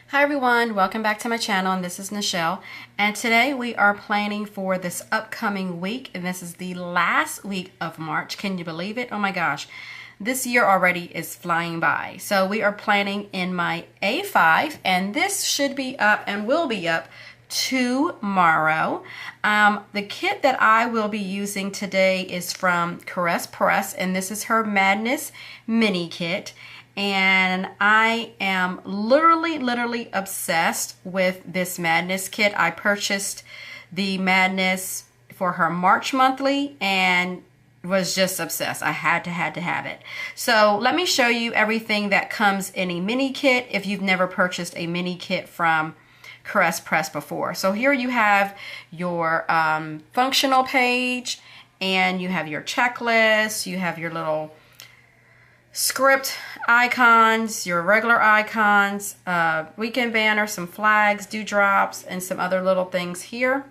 Hi everyone, welcome back to my channel, and this is Nichelle, and today we are planning for this upcoming week, and this is the last week of March. Can you believe it? Oh my gosh, this year already is flying by. So we are planning in my A5, and this should be up and will be up tomorrow. The kit that I will be using today is from Caress Press, and this is her Madness mini kit. And I am literally obsessed with this Madness kit. I purchased the Madness for her March monthly and was just obsessed. I had to have it. So let me show you everything that comes in a mini kit if you've never purchased a mini kit from Caress Press before. So here you have your functional page, and you have your checklist, you have your little script icons, your regular icons, weekend banner, some flags, dewdrops, and some other little things here.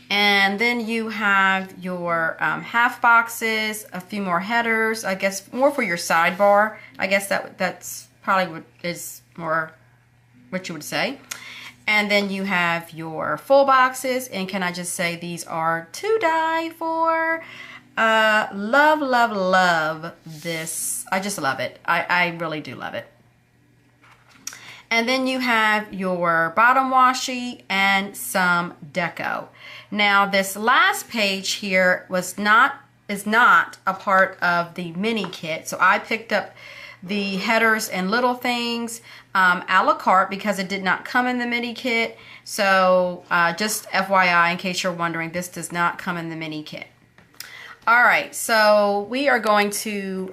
And then you have your half boxes, a few more headers, I guess more for your sidebar. I guess that's probably what is more what you would say. And then you have your full boxes, and can I just say these are to die for. Love this. I just love it. I really do love it. And then you have your bottom washi and some deco. Now this last page here is not a part of the mini kit, so I picked up the headers and little things a la carte because it did not come in the mini kit. So just FYI, in case you're wondering, this does not come in the mini kit. All right, so we are going to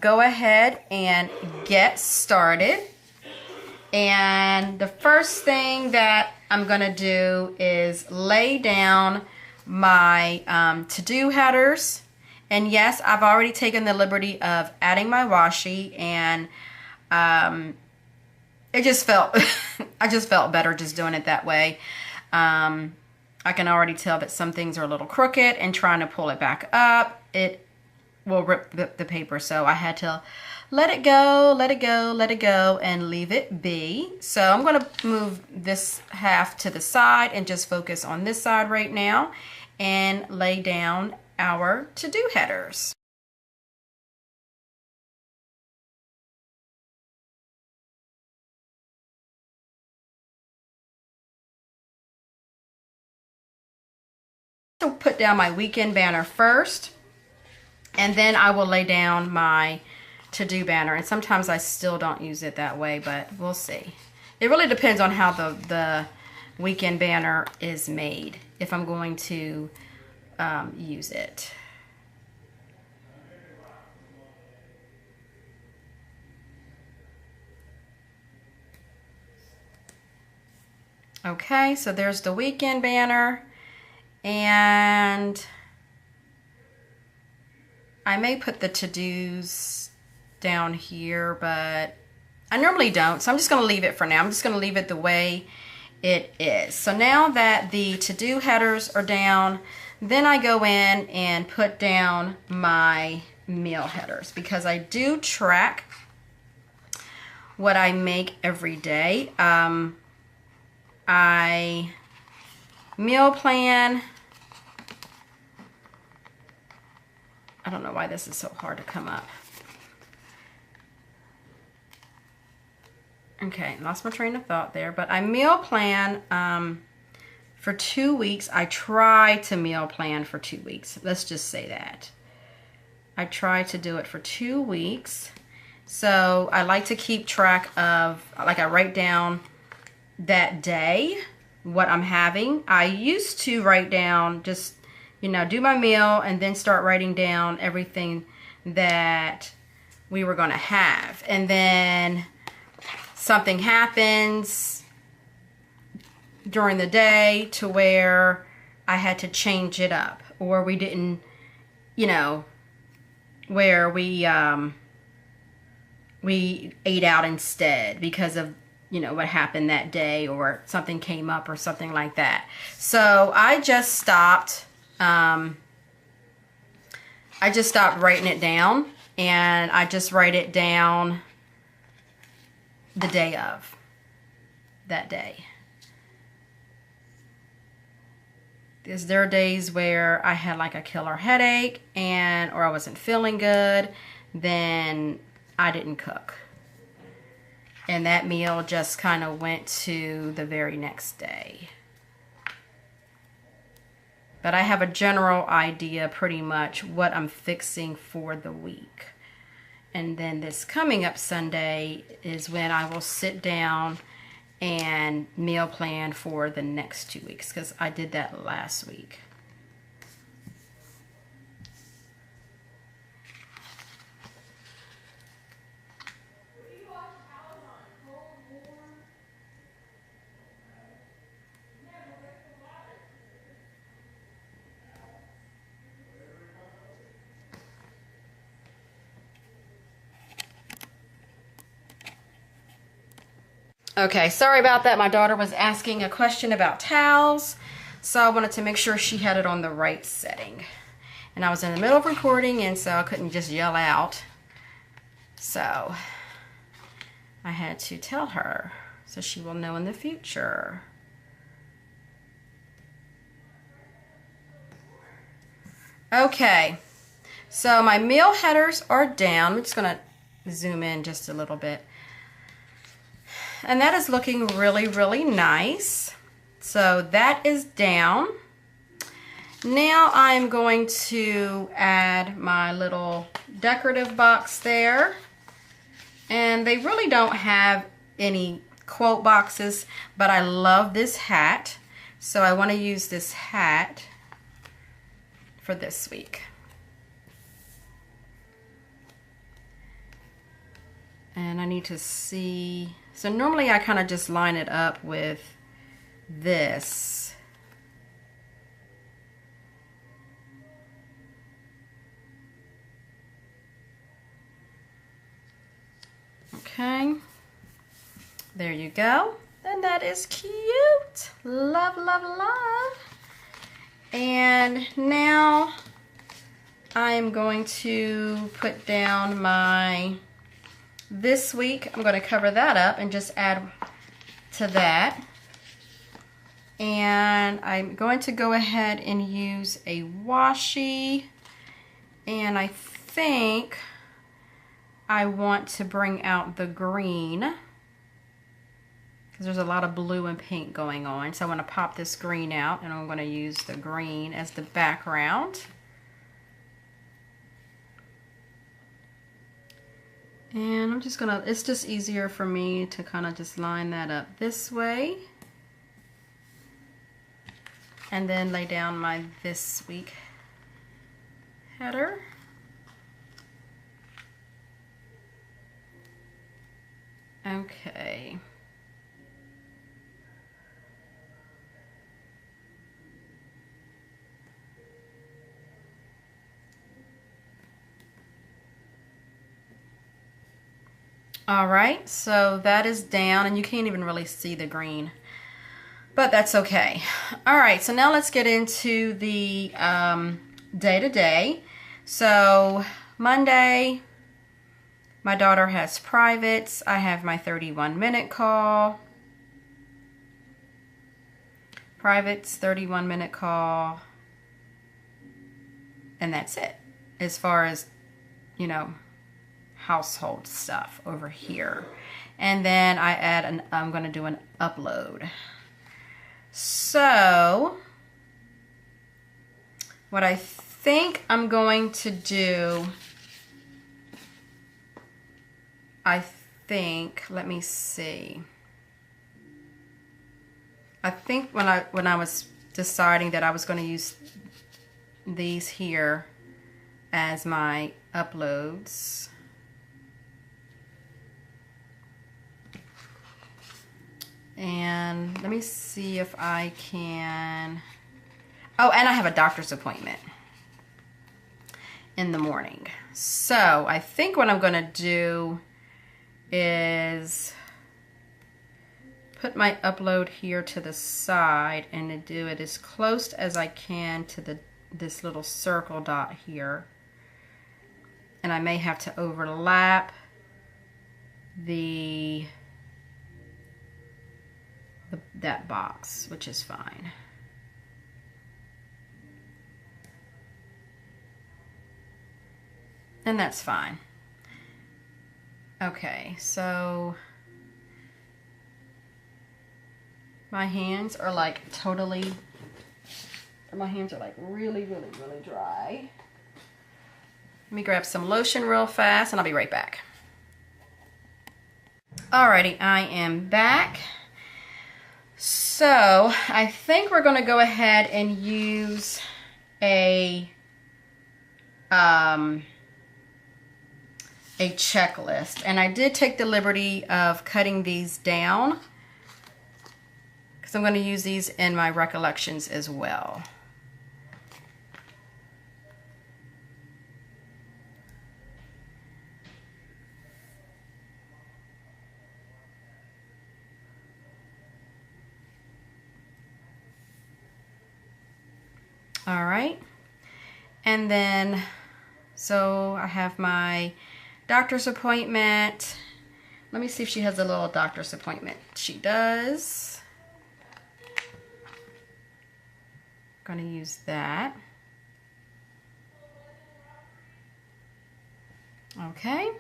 go ahead and get started. And the first thing that I'm going to do is lay down my to-do headers. And yes, I've already taken the liberty of adding my washi, and it just felt, I just felt better just doing it that way. I can already tell that some things are a little crooked, and trying to pull it back up, it will rip the paper. So I had to let it go, and leave it be. So I'm going to move this half to the side and just focus on this side right now and lay down our to-do headers. So put down my weekend banner first, and then I will lay down my to-do banner. And sometimes I still don't use it that way, but we'll see. It really depends on how the weekend banner is made, if I'm going to use it. Okay, so there's the weekend banner. And I may put the to-dos down here, but I normally don't, so I'm just going to leave it for now. I'm just going to leave it the way it is. So now that the to-do headers are down, then I go in and put down my meal headers, because I do track what I make every day. I meal plan. I don't know why this is so hard to come up. Okay, lost my train of thought there, but I meal plan for 2 weeks. I try to meal plan for 2 weeks. Let's just say that. I try to do it for 2 weeks. So I like to keep track of, like, I write down that day what I'm having. I used to write down just, you know, do my meal and then start writing down everything that we were going to have. And then something happens during the day to where I had to change it up, or we didn't, you know, where we ate out instead because of, you know, what happened that day, or something came up or something like that. So I just stopped writing it down, and I just write it down the day of that day. Because there are days where I had like a killer headache or I wasn't feeling good, then I didn't cook. And that meal just kind of went to the very next day. But I have a general idea pretty much what I'm fixing for the week. And then this coming up Sunday is when I will sit down and meal plan for the next 2 weeks, because I did that last week. Okay, sorry about that. My daughter was asking a question about towels, so I wanted to make sure she had it on the right setting. And I was in the middle of recording, and so I couldn't just yell out. So I had to tell her so she will know in the future. Okay, so my meal headers are down. I'm just going to zoom in just a little bit. And that is looking really, really nice. So that is down. Now I'm going to add my little decorative box there. And they really don't have any quote boxes, but I love this hat. So I want to use this hat for this week. And I need to see, so normally I kind of just line it up with this. Okay, there you go. And that is cute. Love, love, love. And now I'm going to put down my, this week I'm going to cover that up and just add to that. And I'm going to go ahead and use a washi, and I think I want to bring out the green because there's a lot of blue and pink going on. So I want to pop this green out, and I'm going to use the green as the background. And I'm just gonna, it's just easier for me to kind of just line that up this way. And then lay down my this week header. Okay. All right, so that is down, and you can't even really see the green, but that's okay. All right, so now let's get into the day-to-day. So Monday, my daughter has privates. I have my 31-minute call. Privates, 31-minute call. And that's it. As far as, you know, household stuff over here. And then I add I'm going to do an upload. So what I think I'm going to do, let me see. I think when I was deciding that I was going to use these here as my uploads. And let me see if I can, oh, and I have a doctor's appointment in the morning. So I think what I'm going to do is put my upload here to the side and do it as close as I can to this little circle dot here. And I may have to overlap the that box, which is fine. And that's fine. Okay, so my hands are like really dry. Let me grab some lotion real fast and I'll be right back. Alrighty, I am back. So I think we're going to go ahead and use a checklist, and I did take the liberty of cutting these down because I'm going to use these in my recollections as well. All right, and then so I have my doctor's appointment. Let me see if she has a little doctor's appointment. She does. I'm going to use that. Okay.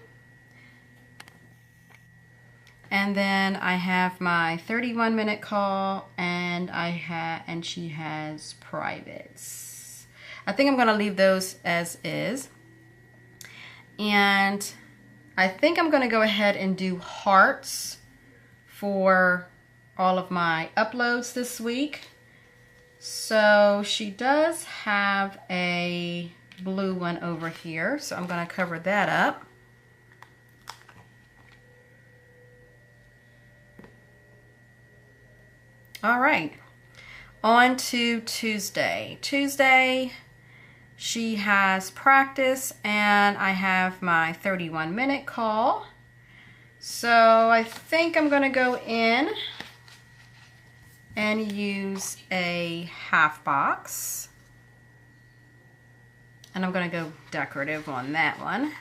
And then I have my 31-minute call, and she has privates. I think I'm going to leave those as is. And I think I'm going to go ahead and do hearts for all of my uploads this week. So she does have a blue one over here, so I'm going to cover that up. All right, on to Tuesday. Tuesday, she has practice, and I have my 31-minute call. So I think I'm going to go in and use a half box. And I'm going to go decorative on that one.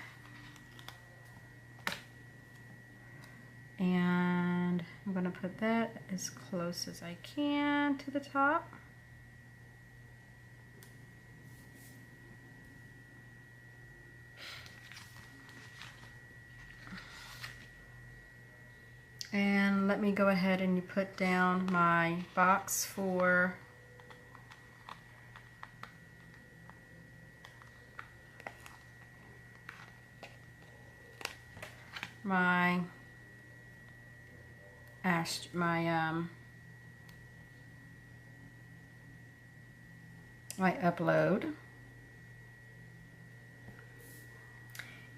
And I'm going to put that as close as I can to the top. And let me go ahead and put down my box for my upload.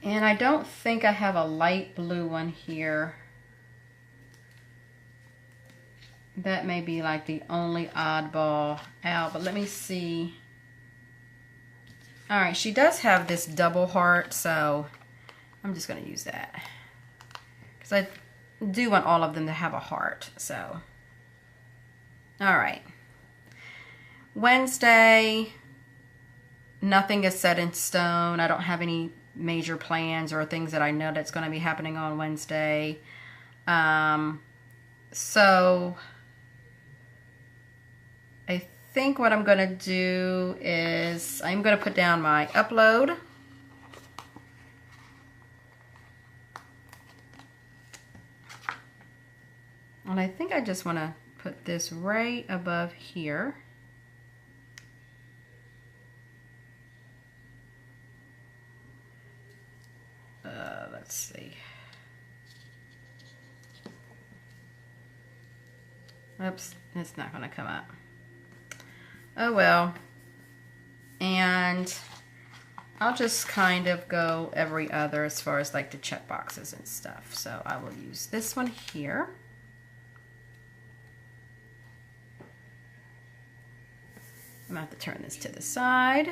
And I don't think I have a light blue one here. That may be like the only oddball out, but let me see. All right, she does have this double heart, so I'm just going to use that because I do want all of them to have a heart. So, all right. Wednesday, nothing is set in stone. I don't have any major plans or things that I know that's going to be happening on Wednesday. So I think what I'm going to do is I'm going to put down my upload. And I think I just want to put this right above here. Let's see. Oops, it's not going to come up. Oh well. And I'll just kind of go every other as far as like the check boxes and stuff. So I will use this one here. I'm going to have to turn this to the side.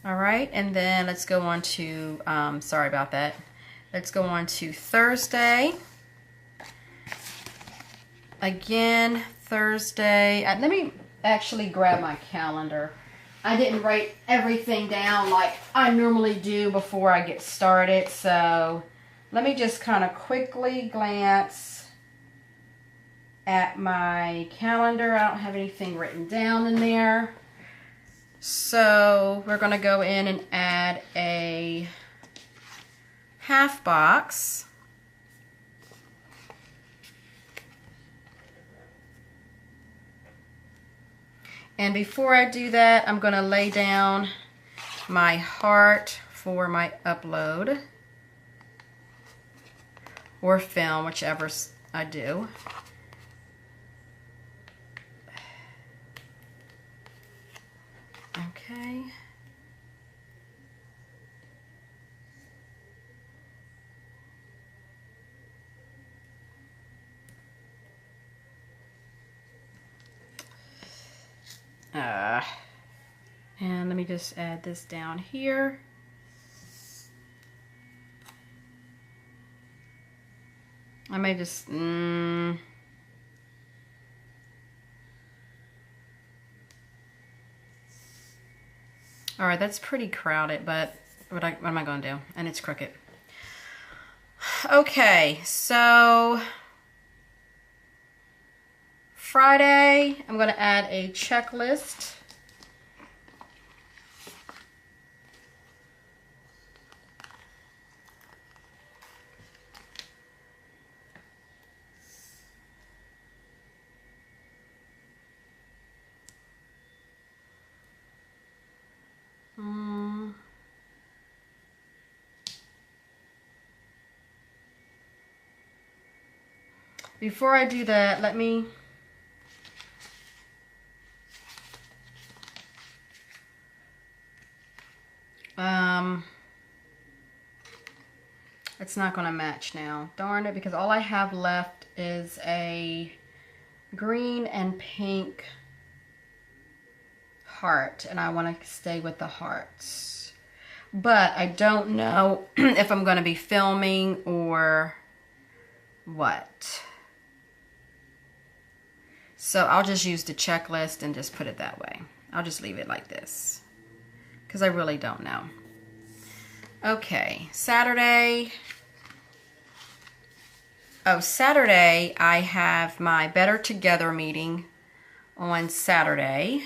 All right, and then let's go on to, sorry about that. Let's go on to Thursday. Again, Thursday. Let me actually grab my calendar. I didn't write everything down like I normally do before I get started, so let me just kind of quickly glance at my calendar. I don't have anything written down in there. So we're going to go in and add a half box. And before I do that, I'm going to lay down my heart for my upload or film, whichever I do. Okay. And let me just add this down here. I may just, all right, that's pretty crowded, but what am I going to do? And it's crooked. Okay, so Friday, I'm going to add a checklist. Before I do that, let me it's not going to match now. Darn it, because all I have left is a green and pink heart, and I want to stay with the hearts. But I don't know if I'm going to be filming or what. So I'll just use the checklist and just put it that way. I'll just leave it like this because I really don't know. Okay, Saturday. Oh, Saturday I have my Better Together meeting on Saturday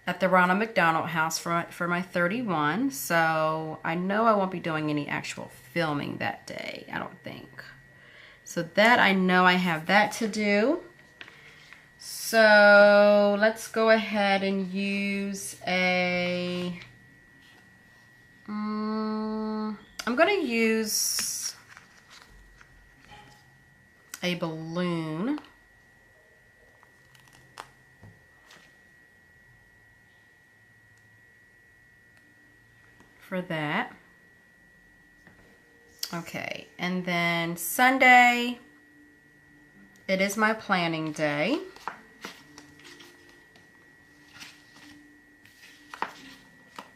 at the Ronald McDonald House for my 31. So I know I won't be doing any actual filming that day, I don't think. So that I know I have that to do. So let's go ahead and use a, I'm going to use a balloon for that. Okay, and then Sunday, it is my planning day.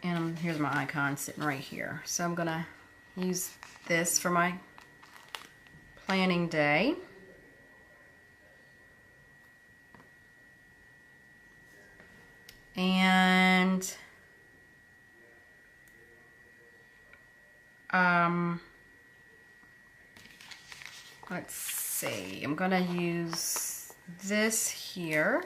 And here's my icon sitting right here. So I'm gonna use this for my planning day. And let's see, I'm gonna use this here.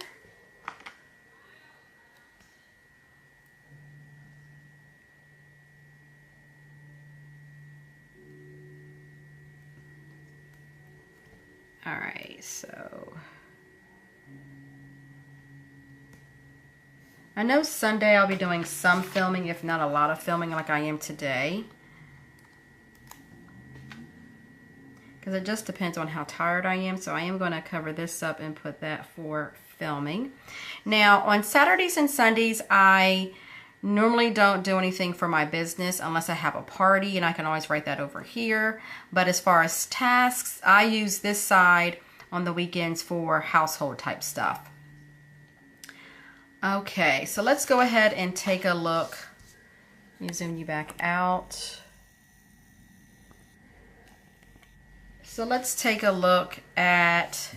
All right, so I know Sunday I'll be doing some filming, if not a lot of filming like I am today. Because it just depends on how tired I am. So I am going to cover this up and put that for filming. Now on Saturdays and Sundays, I normally don't do anything for my business unless I have a party, and I can always write that over here. But as far as tasks, I use this side on the weekends for household type stuff. Okay, so let's go ahead and take a look. Let me zoom you back out. So let's take a look at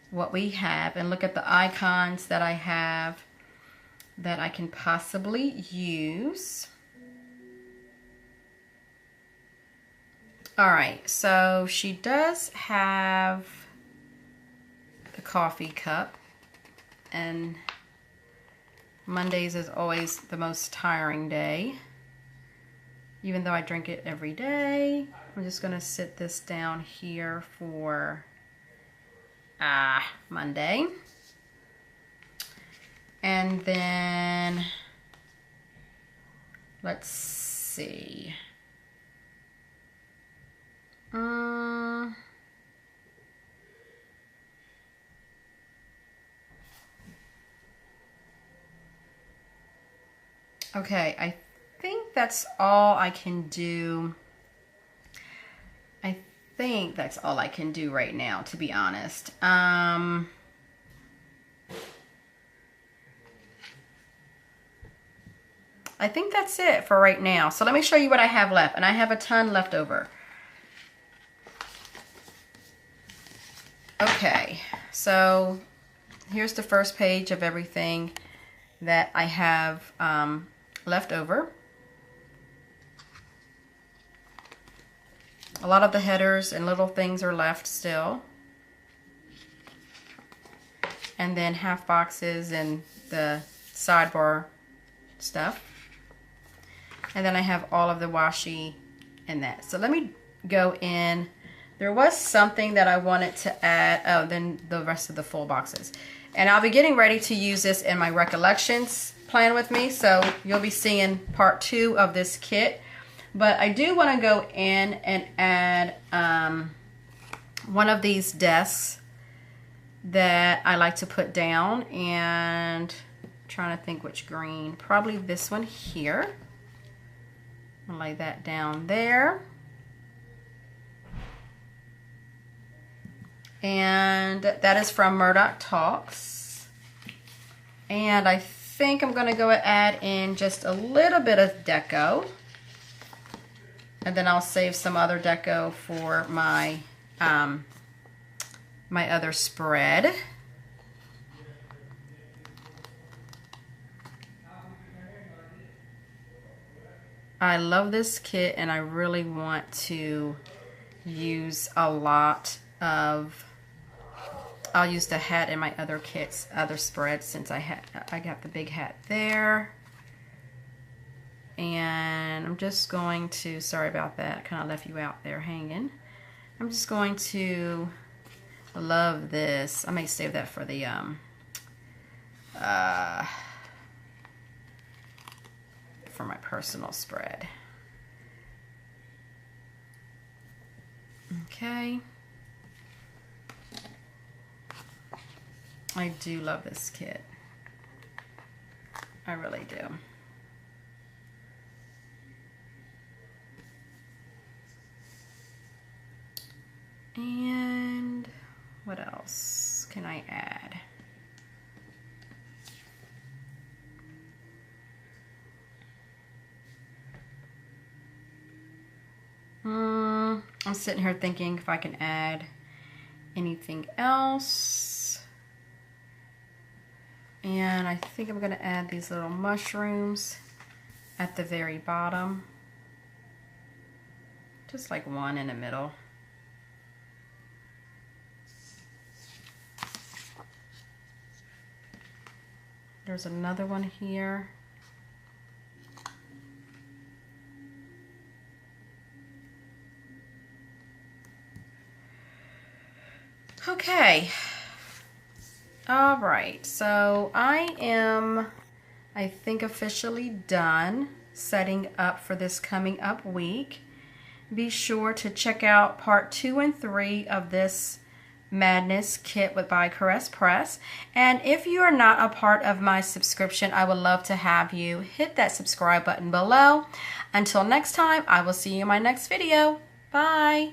what we have and look at the icons that I have that I can possibly use. All right, so she does have the coffee cup, and Mondays is always the most tiring day. Even though I drink it every day, I'm just gonna sit this down here for Monday. And then, let's see. Okay, I think that's all I can do. I think that's all I can do right now, to be honest. I think that's it for right now. So let me show you what I have left. And I have a ton left over. Okay, so here's the first page of everything that I have left over. A lot of the headers and little things are left still. And then half boxes and the sidebar stuff. And then I have all of the washi and that. So let me go in. There was something that I wanted to add. Oh, then the rest of the full boxes. And I'll be getting ready to use this in my Recollections plan with me. So you'll be seeing part 2 of this kit. But I do want to go in and add one of these desks that I like to put down. And I'm trying to think which green. Probably this one here. I'll lay that down there. And that is from Murdoch Talks. And I think I'm going to go and add in just a little bit of deco. And then I'll save some other deco for my my other spread. I love this kit, and I really want to use a lot of, I'll use the hat in my other kits, other spreads, since I got the big hat there. And I'm just going to, sorry about that, I kind of left you out there hanging. I'm just going to, love this. I may save that for the for my personal spread. Okay. I do love this kit. I really do. And what else can I add? I'm sitting here thinking if I can add anything else. And I think I'm going to add these little mushrooms at the very bottom. Just like one in the middle. There's another one here. Okay. All right. So I am, I think, officially done setting up for this coming up week. Be sure to check out part 2 and 3 of this Madness kit by Caress Press. And if you are not a part of my subscription, I would love to have you hit that subscribe button below. Until next time, I will see you in my next video. Bye.